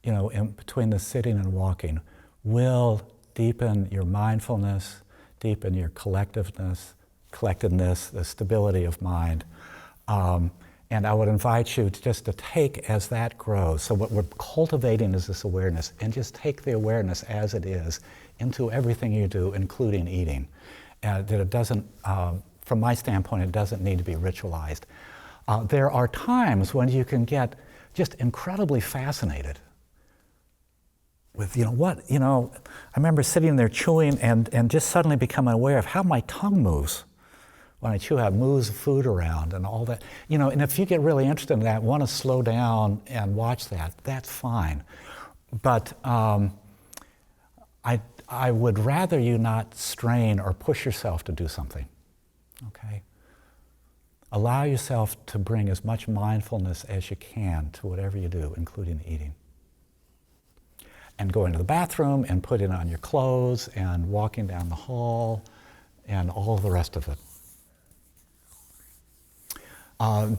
in between the sitting and walking, will deepen your mindfulness, deepen your collectedness, the stability of mind. And I would invite you to take as that grows. So what we're cultivating is this awareness, and just take the awareness as it is into everything you do, including eating. That it doesn't, from my standpoint, it doesn't need to be ritualized. There are times when you can get just incredibly fascinated with, I remember sitting there chewing and just suddenly becoming aware of how my tongue moves when I chew, how it moves food around and all that. And if you get really interested in that, want to slow down and watch that, that's fine. But I would rather you not strain or push yourself to do something, okay? Allow yourself to bring as much mindfulness as you can to whatever you do, including eating. And going to the bathroom and putting on your clothes and walking down the hall and all the rest of it.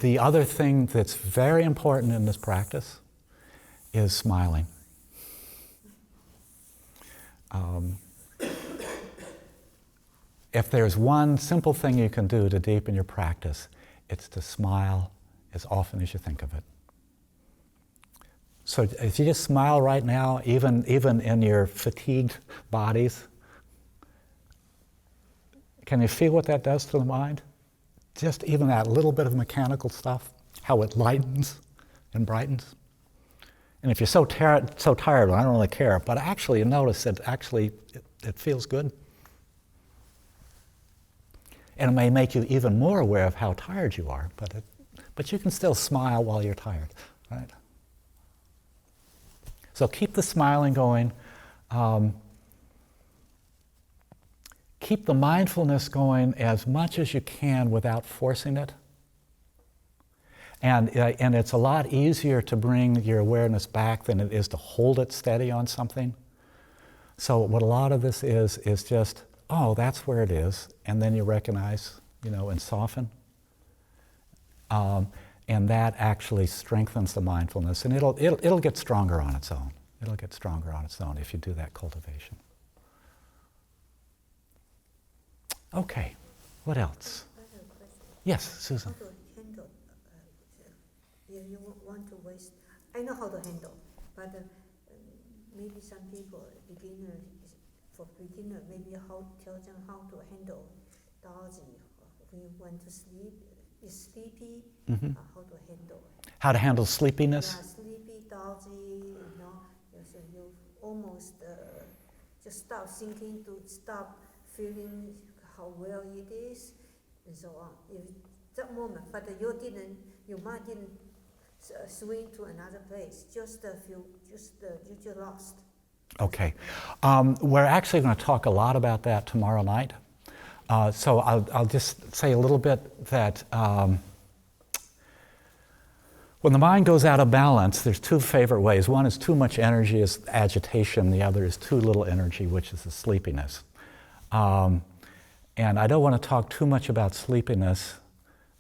The other thing that's very important in this practice is smiling. If there's one simple thing you can do to deepen your practice, it's to smile as often as you think of it. So if you just smile right now, even in your fatigued bodies, can you feel what that does to the mind? Just even that little bit of mechanical stuff, how it lightens and brightens. And if you're so tired, well, I don't really care, but actually you notice that it feels good. And it may make you even more aware of how tired you are, but you can still smile while you're tired, right? So keep the smiling going. Keep the mindfulness going as much as you can without forcing it. And it's a lot easier to bring your awareness back than it is to hold it steady on something. So what a lot of this is just, that's where it is, and then you recognize, and soften. And that actually strengthens the mindfulness, and it'll get stronger on its own. It'll get stronger on its own if you do that cultivation. Okay, what else? I have a question. Yes, Susan. How to handle, if you want to waste, I know how to handle, but maybe some people, for beginner, maybe tell them how to handle drowsy, when you want to sleep, is sleepy, how to handle it. How to handle sleepiness? Yeah, sleepy, drowsy, so you almost just stop thinking, to stop feeling how well it is, and so on. If that moment, but your mind didn't swing to another place. Just you're lost. Okay. We're actually going to talk a lot about that tomorrow night. So I'll just say a little bit that when the mind goes out of balance, there's two favorite ways. One is too much energy, is agitation. The other is too little energy, which is the sleepiness. And I don't want to talk too much about sleepiness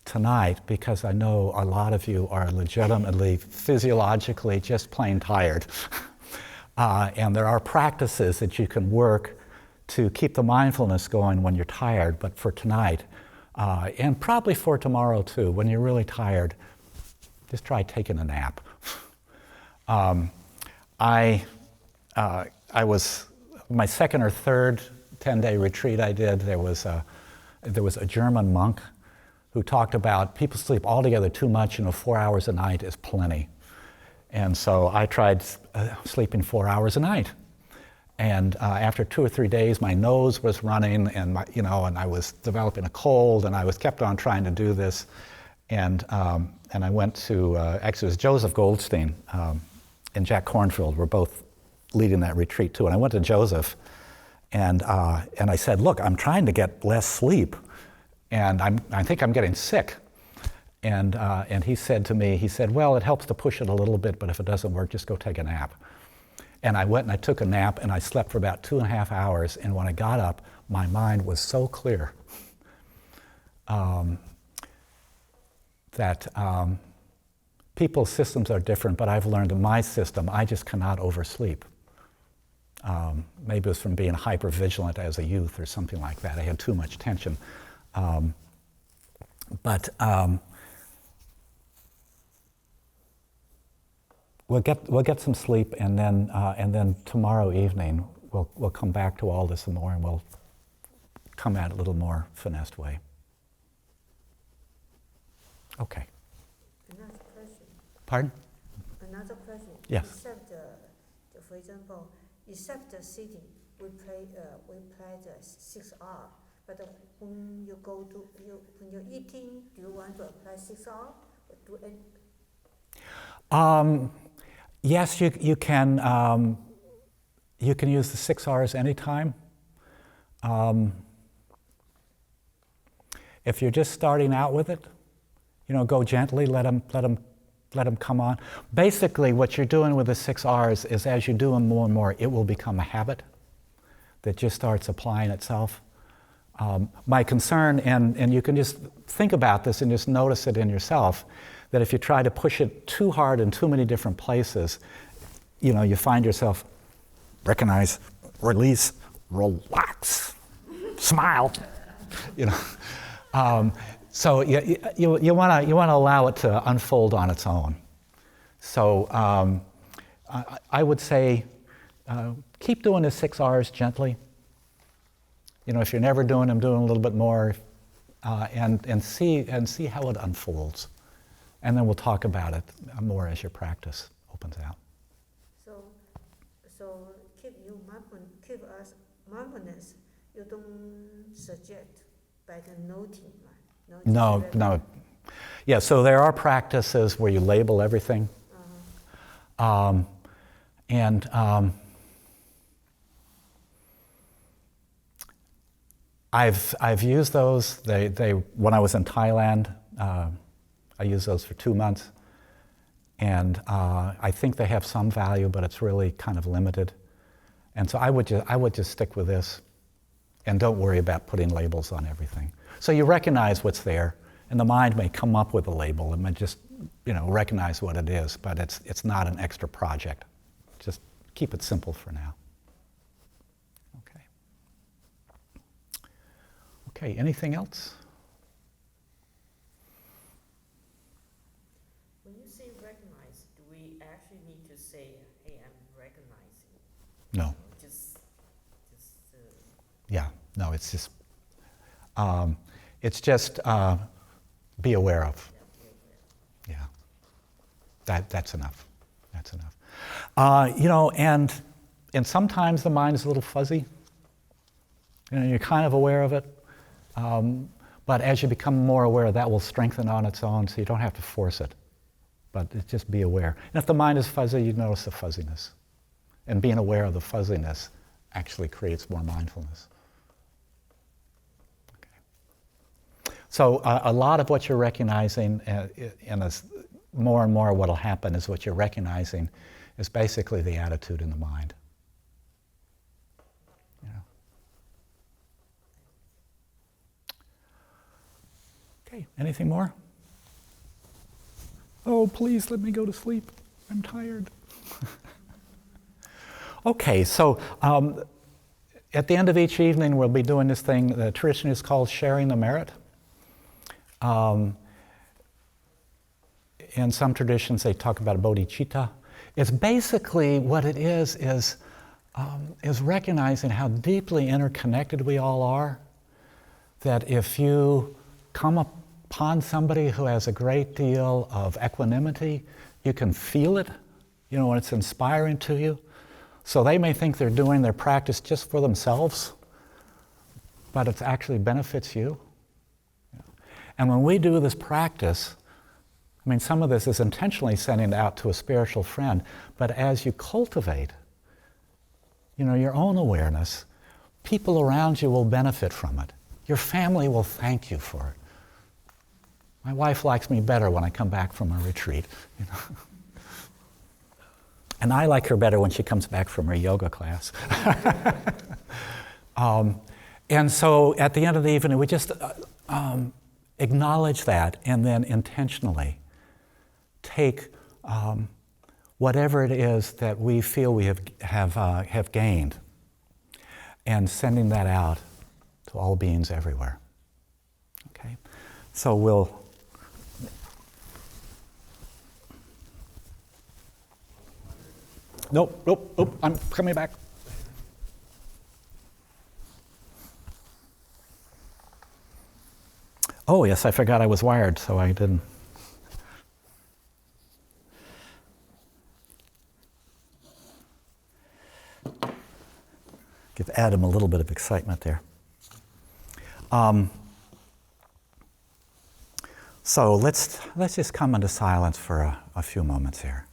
tonight because I know a lot of you are legitimately, physiologically just plain tired. And there are practices that you can work to keep the mindfulness going when you're tired, but for tonight, and probably for tomorrow too, when you're really tired, just try taking a nap. I was, my second or third 10-day retreat I did, there was a German monk who talked about people sleep altogether too much, 4 hours a night is plenty. And so I tried sleeping 4 hours a night. And after 2 or 3 days, my nose was running, and and I was developing a cold, and I was kept on trying to do this. And I went to actually it was Joseph Goldstein and Jack Kornfield were both leading that retreat too. And I went to Joseph, and I said, "Look, I'm trying to get less sleep, and I think I'm getting sick." And he said to me, he said, "Well, it helps to push it a little bit, but if it doesn't work, just go take a nap." And I went and I took a nap, and I slept for about 2.5 hours, and when I got up, my mind was so clear that people's systems are different, but I've learned in my system, I just cannot oversleep. Maybe it was from being hypervigilant as a youth or something like that. I had too much tension. But we'll get some sleep, and then tomorrow evening we'll come back to all this some more, and we'll come at it a little more finessed way. Okay. Another question. Pardon? Another question. Yes. Except for example, except the sitting, we play the 6R. But when you go to when you're eating, do you want to apply 6R? Or do any? Yes, you can. You can use the 6 R's anytime. If you're just starting out with it, go gently. Let them come on. Basically, what you're doing with the 6 R's is, as you do them more and more, it will become a habit that just starts applying itself. My concern, and you can just think about this and just notice it in yourself, that if you try to push it too hard in too many different places, you find yourself recognize, release, relax, smile. So you want to allow it to unfold on its own. So I would say keep doing the 6 R's gently. If you're never doing them, doing a little bit more, and see how it unfolds. And then we'll talk about it more as your practice opens out. So keep us mindfulness. You don't suggest by the noting, right? No. Yeah, so there are practices where you label everything. I've used those. They when I was in Thailand, I used those for 2 months, and I think they have some value, but it's really kind of limited. And so I would just stick with this, and don't worry about putting labels on everything. So you recognize what's there, and the mind may come up with a label, and may just recognize what it is, but it's not an extra project. Just keep it simple for now. Okay, anything else? When you say recognize, do we actually need to say, "Hey, I'm recognizing"? No. Yeah. No. It's just be aware of. Yeah. That's enough. That's enough. And sometimes the mind is a little fuzzy. You're kind of aware of it. But as you become more aware, that will strengthen on its own, so you don't have to force it. But just be aware. And if the mind is fuzzy, you notice the fuzziness. And being aware of the fuzziness actually creates more mindfulness. Okay. So a lot of what you're recognizing, and more and more what will happen is what you're recognizing is basically the attitude in the mind. Okay. Okay, anything more? Oh, please let me go to sleep. I'm tired. Okay, so at the end of each evening, we'll be doing this thing. The tradition is called sharing the merit. In some traditions, they talk about bodhicitta. It's basically what it is recognizing how deeply interconnected we all are. That if you come upon somebody who has a great deal of equanimity, you can feel it, when it's inspiring to you. So they may think they're doing their practice just for themselves, but it actually benefits you. And when we do this practice, some of this is intentionally sending it out to a spiritual friend, but as you cultivate, your own awareness, people around you will benefit from it. Your family will thank you for it. My wife likes me better when I come back from a retreat, And I like her better when she comes back from her yoga class. And so at the end of the evening, we just acknowledge that and then intentionally take whatever it is that we feel we have gained and sending that out to all beings everywhere. Okay? So we'll... Nope, I'm coming back. Oh, yes, I forgot I was wired, so I didn't. Give Adam a little bit of excitement there. So let's just come into silence for a few moments here.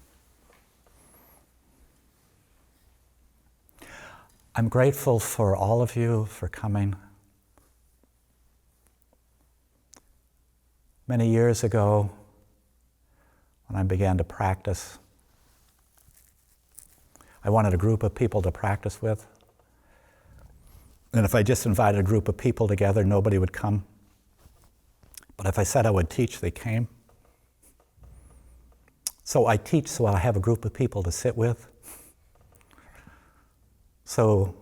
I'm grateful for all of you for coming. Many years ago, when I began to practice, I wanted a group of people to practice with. And if I just invited a group of people together, nobody would come. But if I said I would teach, they came. So I teach so I have a group of people to sit with. So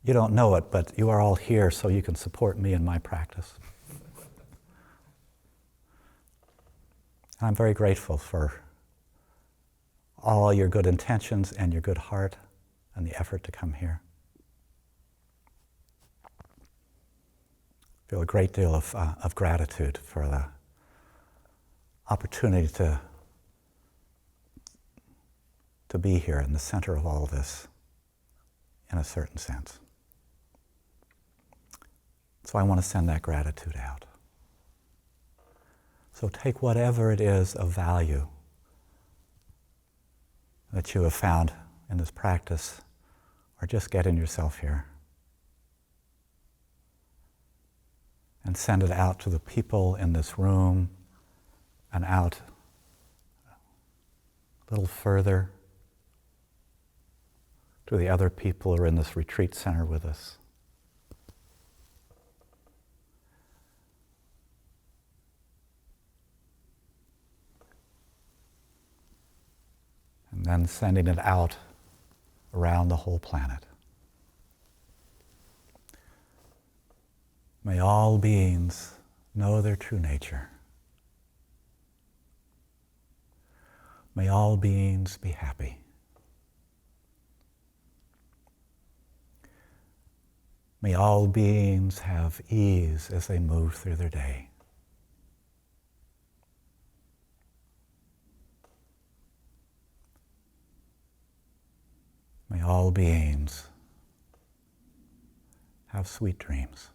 you don't know it, but you are all here so you can support me in my practice. And I'm very grateful for all your good intentions and your good heart and the effort to come here. I feel a great deal of gratitude for the opportunity to be here in the center of all this, in a certain sense. So I want to send that gratitude out. So take whatever it is of value that you have found in this practice, or just getting yourself here, and send it out to the people in this room and out a little further to the other people who are in this retreat center with us. And then sending it out around the whole planet. May all beings know their true nature. May all beings be happy. May all beings have ease as they move through their day. May all beings have sweet dreams.